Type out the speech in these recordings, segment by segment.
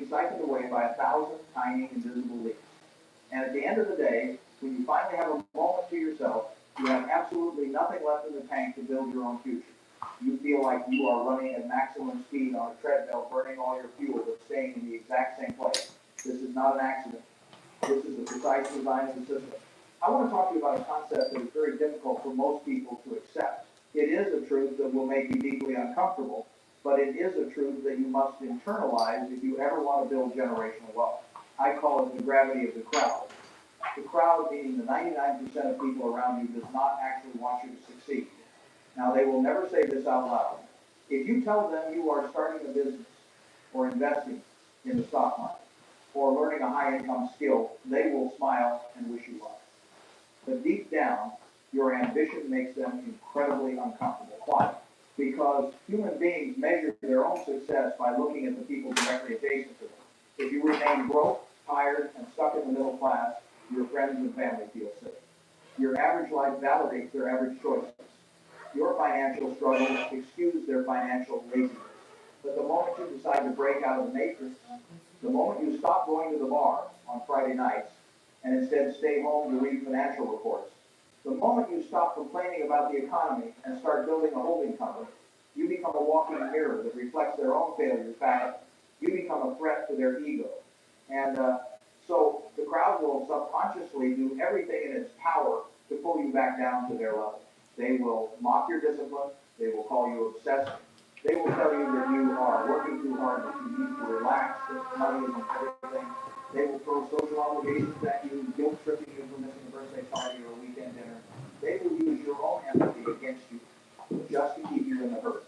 siphoned away by 1,000 tiny invisible leaks. And at the end of the day, when you finally have a moment to yourself, you have absolutely nothing left in the tank to build your own future. You feel like you are running at maximum speed on a treadmill, burning all your fuel, but staying in the exact same place. This is not an accident. This is the precise design of the system. I want to talk to you about a concept that is very difficult for most people to accept. It is a truth that will make you deeply uncomfortable, but it is a truth that you must internalize if you ever want to build generational wealth. I call it the gravity of the crowd. The crowd, meaning the 99% of people around you, does not actually want you to succeed. Now, they will never say this out loud. If you tell them you are starting a business or investing in the stock market or learning a high-income skill, they will smile and wish you luck. But deep down, your ambition makes them incredibly uncomfortable. Why? Because human beings measure their own success by looking at the people directly adjacent to them. If you remain broke, tired, and stuck in the middle class, your friends and family feel sick. Your average life validates their average choices. Your financial struggles excuse their financial laziness. But the moment you decide to break out of the matrix, the moment you stop going to the bar on Friday nights and instead stay home to read financial reports, the moment you stop complaining about the economy and start building a holding company, you become a walking mirror that reflects their own failures back at them. You become a threat to their ego. And so the crowd will subconsciously do everything in its power to pull you back down to their level. They will mock your discipline. They will call you obsessive. They will tell you that you are working too hard, that you need to relax, that money isn't everything. They will throw social obligations at you, guilt-tripping you for missing a birthday party or a weekend dinner. They will use your own empathy against you just to keep you in the hurt.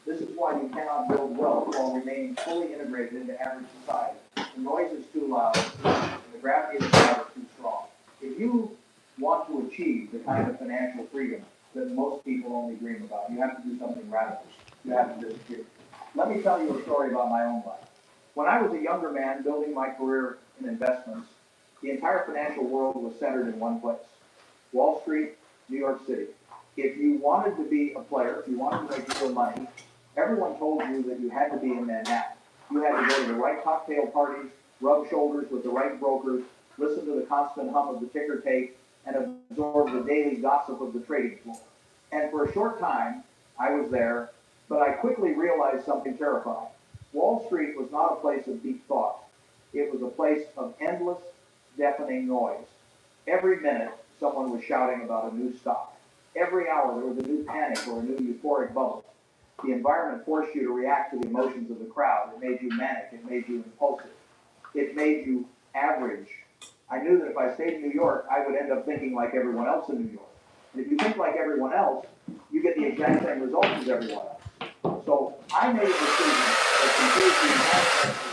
This is why you cannot build wealth while remaining fully integrated into average society. The noise is too loud, and the gravity of the crowd is too strong. If you want to achieve the kind of financial freedom that most people only dream about, you have to do something radical. You have to disappear. Let me tell you a story about my own life. When I was a younger man building my career in investments, the entire financial world was centered in one place: Wall Street, New York City. If you wanted to be a player, if you wanted to make real money, everyone told you that you had to be in Manhattan. You had to go to the right cocktail parties, rub shoulders with the right brokers, listen to the constant hum of the ticker tape, and absorb the daily gossip of the trading floor. And for a short time, I was there, but I quickly realized something terrifying. Wall Street was not a place of deep thought. It was a place of endless, deafening noise. Every minute, someone was shouting about a new stock. Every hour, there was a new panic or a new euphoric bubble. The environment forced you to react to the emotions of the crowd. It made you manic. It made you impulsive. It made you average. I knew that if I stayed in New York, I would end up thinking like everyone else in New York. And if you think like everyone else, you get the exact same results as everyone else. So I made a decision that confused the entire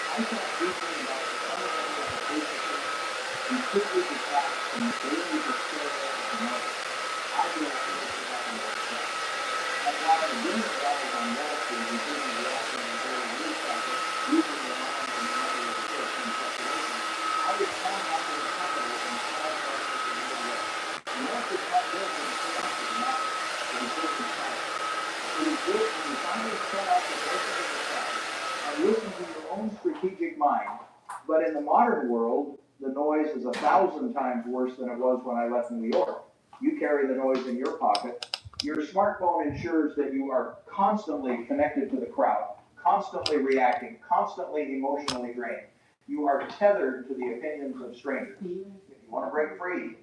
I can't do anything about the fundamental implications completely detached from the daily hysteria of the market. I feel like this is happening to myself. And while the billion dollars on Wall Street is being reacting in a very news cycle, using their minds and the money of the short-term speculation, I was calling out to the company and small markets in the way. The market is not built in the chaos of the market. It is built in silence. It is built when you finally shut out the voices of the crowd and listen to your own strategic mind. But in the modern world, the noise is 1,000 times worse than it was when I left New York. You carry the noise in your pocket. Your smartphone ensures that you are constantly connected to the crowd, constantly reacting, constantly emotionally drained. You are tethered to the opinions of strangers. If you want to break free,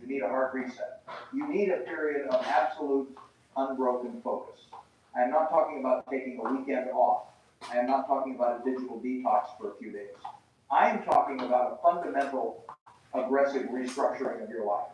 you need a hard reset. You need a period of absolute, unbroken focus. I am not talking about taking a weekend off. I am not talking about a digital detox for a few days. I am talking about a fundamental, aggressive restructuring of your life.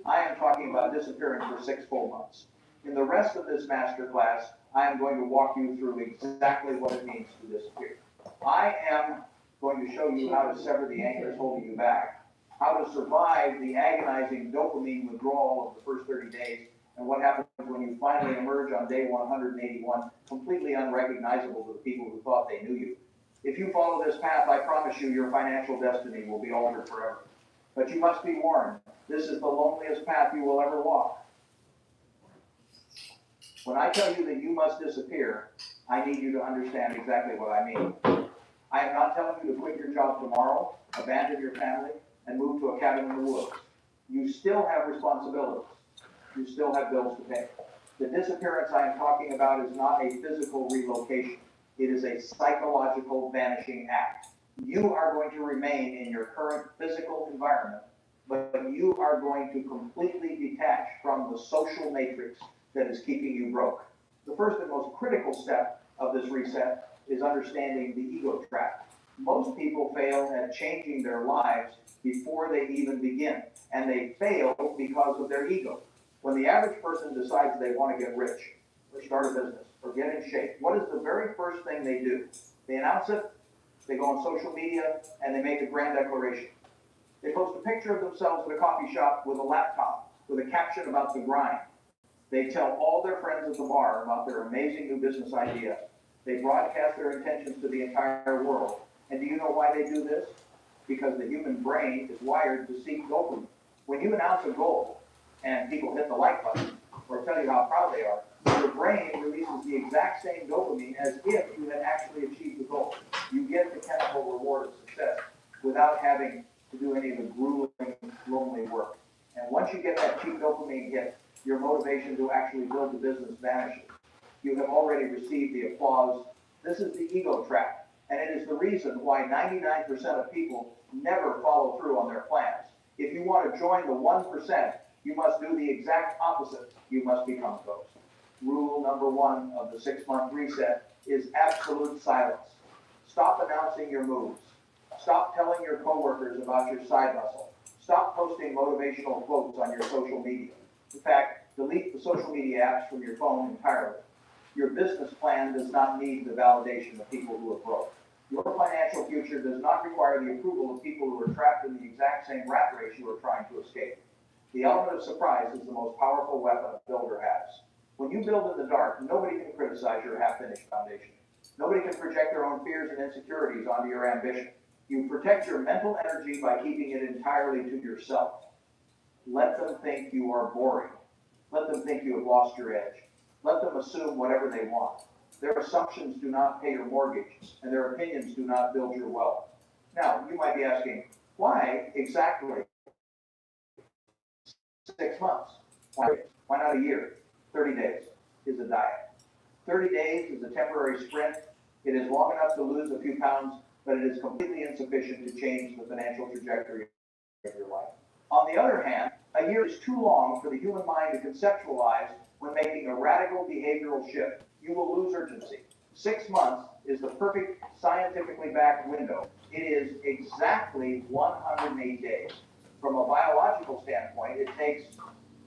I am talking about disappearing for 6 full months. In the rest of this masterclass, I am going to walk you through exactly what it means to disappear. I am going to show you how to sever the anchors holding you back, how to survive the agonizing dopamine withdrawal of the first 30 days, And what happens when you finally emerge on day 181, completely unrecognizable to the people who thought they knew you? If you follow this path, I promise you your financial destiny will be altered forever. But you must be warned, this is the loneliest path you will ever walk. When I tell you that you must disappear, I need you to understand exactly what I mean. I am not telling you to quit your job tomorrow, abandon your family, and move to a cabin in the woods. You still have responsibilities. You still have bills to pay. The disappearance I am talking about is not a physical relocation. It is a psychological vanishing act. You are going to remain in your current physical environment, but you are going to completely detach from the social matrix that is keeping you broke. The first and most critical step of this reset is understanding the ego trap. Most people fail at changing their lives before they even begin, and they fail because of their ego. When the average person decides they want to get rich, or start a business, or get in shape, what is the very first thing they do? They announce it, they go on social media, and they make a grand declaration. They post a picture of themselves at a coffee shop with a laptop, with a caption about the grind. They tell all their friends at the bar about their amazing new business idea. They broadcast their intentions to the entire world. And do you know why they do this? Because the human brain is wired to seek dopamine. When you announce a goal and people hit the like button or tell you how proud they are, your brain releases the exact same dopamine as if you had actually achieved the goal. You get the chemical reward of success without having to do any of the grueling, lonely work. And once you get that cheap dopamine hit, your motivation to actually build the business vanishes. You have already received the applause. This is the ego trap, and it is the reason why 99% of people never follow through on their plans. If you want to join the 1%, you must do the exact opposite. You must become those. Rule number 1 of the 6-month reset is absolute silence. Stop announcing your moves. Stop telling your coworkers about your side hustle. Stop posting motivational quotes on your social media. In fact, delete the social media apps from your phone entirely. Your business plan does not need the validation of people who are broke. Your financial future does not require the approval of people who are trapped in the exact same rat race you are trying to escape. The element of surprise is the most powerful weapon a builder has. When you build in the dark, nobody can criticize your half-finished foundation. Nobody can project their own fears and insecurities onto your ambition. You protect your mental energy by keeping it entirely to yourself. Let them think you are boring. Let them think you have lost your edge. Let them assume whatever they want. Their assumptions do not pay your mortgage, and their opinions do not build your wealth. Now, you might be asking, why exactly 6 months? Why not a year? 30 days is a diet. 30 days is a temporary sprint. It is long enough to lose a few pounds, but it is completely insufficient to change the financial trajectory of your life. On the other hand, a year is too long for the human mind to conceptualize when making a radical behavioral shift. You will lose urgency. 6 months is the perfect scientifically backed window. It is exactly 108 days. From a biological standpoint, it takes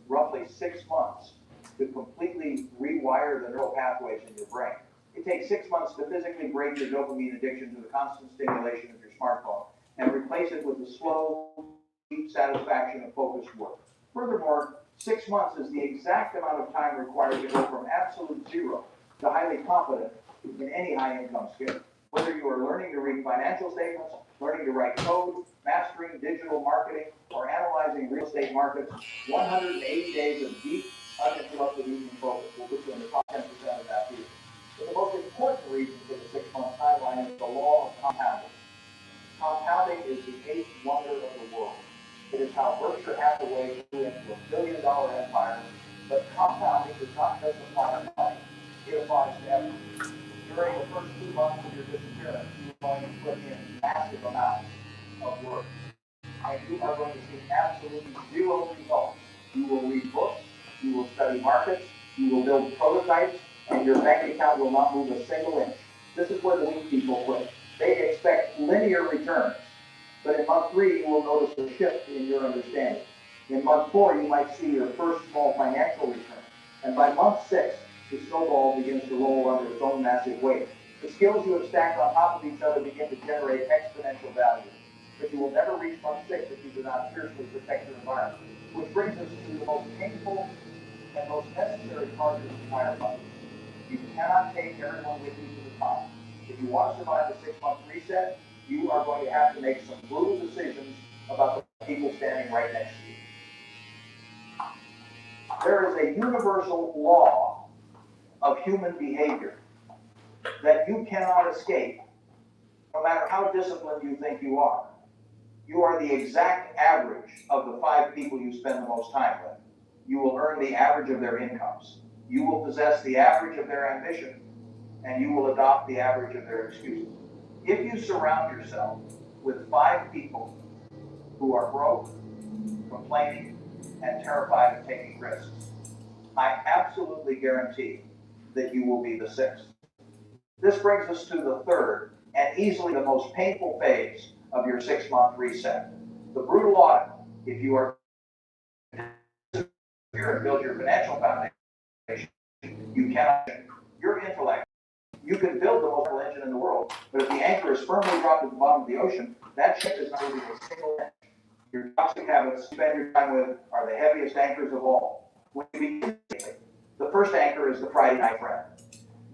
roughly 6 months to completely rewire the neural pathways in your brain. It takes 6 months to physically break your dopamine addiction to the constant stimulation of your smartphone and replace it with the slow, deep satisfaction of focused work. Furthermore, 6 months is the exact amount of time required to go from absolute zero to highly competent in any high-income skill. Whether you are learning to read financial statements, learning to write code, mastering digital marketing, or analyzing real estate markets, 180 days of deep, uninterrupted evening focus will put you in the top 10% of that field. But the most important reason for the 6-month timeline is the law of compounding. Compounding is the eighth wonder of the world. It is how Berkshire Hathaway grew into $1 billion empire, but compounding does not just apply to money, it applies to everything. During the first 2 months of your disappearance, you are going to put in massive amounts of work, and you are going to see absolutely zero results. You will read books, you will study markets, you will build prototypes, and your bank account will not move a single inch. This is where the weak people quit. They expect linear returns. But in month 3, you will notice a shift in your understanding. In month 4, you might see your first small financial return. And by month 6, the snowball begins to roll under its own massive weight. The skills you have stacked on top of each other begin to generate exponential value. But you will never reach month 6 if you do not fiercely protect your environment. Which brings us to the most painful and most necessary part of this entire process. You cannot take everyone with you to the top. If you want to survive the 6-month reset, you are going to have to make some brutal decisions about the people standing right next to you. There is a universal law of human behavior that you cannot escape, no matter how disciplined you think you are. You are the exact average of the 5 people you spend the most time with. You will earn the average of their incomes. You will possess the average of their ambition, and you will adopt the average of their excuses. If you surround yourself with 5 people who are broke, complaining, and terrified of taking risks, I absolutely guarantee that you will be the 6th. This brings us to the third and easily the most painful phase of your 6-month reset, the brutal audit. If you are here and build your financial foundation, you cannot. Your intellect, you can build the most powerful engine in the world, but if the anchor is firmly dropped at the bottom of the ocean, that ship is not moving a single inch. Your toxic habits you spend your time with are the heaviest anchors of all. When you begin, the first anchor is the Friday night friend.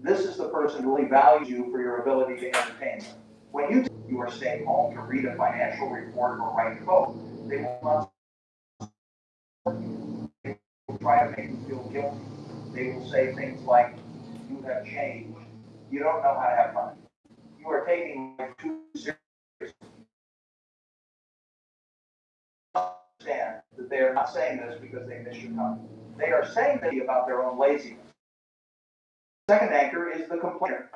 This is the person who really values you for your ability to entertain them. When you are staying home to read a financial report or write a book, they will not try to make you feel guilty. They will say things like, you have changed. You don't know how to have fun. You are taking life too seriously. Understand that they are not saying this because they miss your company. They are saying this about their own laziness. Second anchor is the complainer.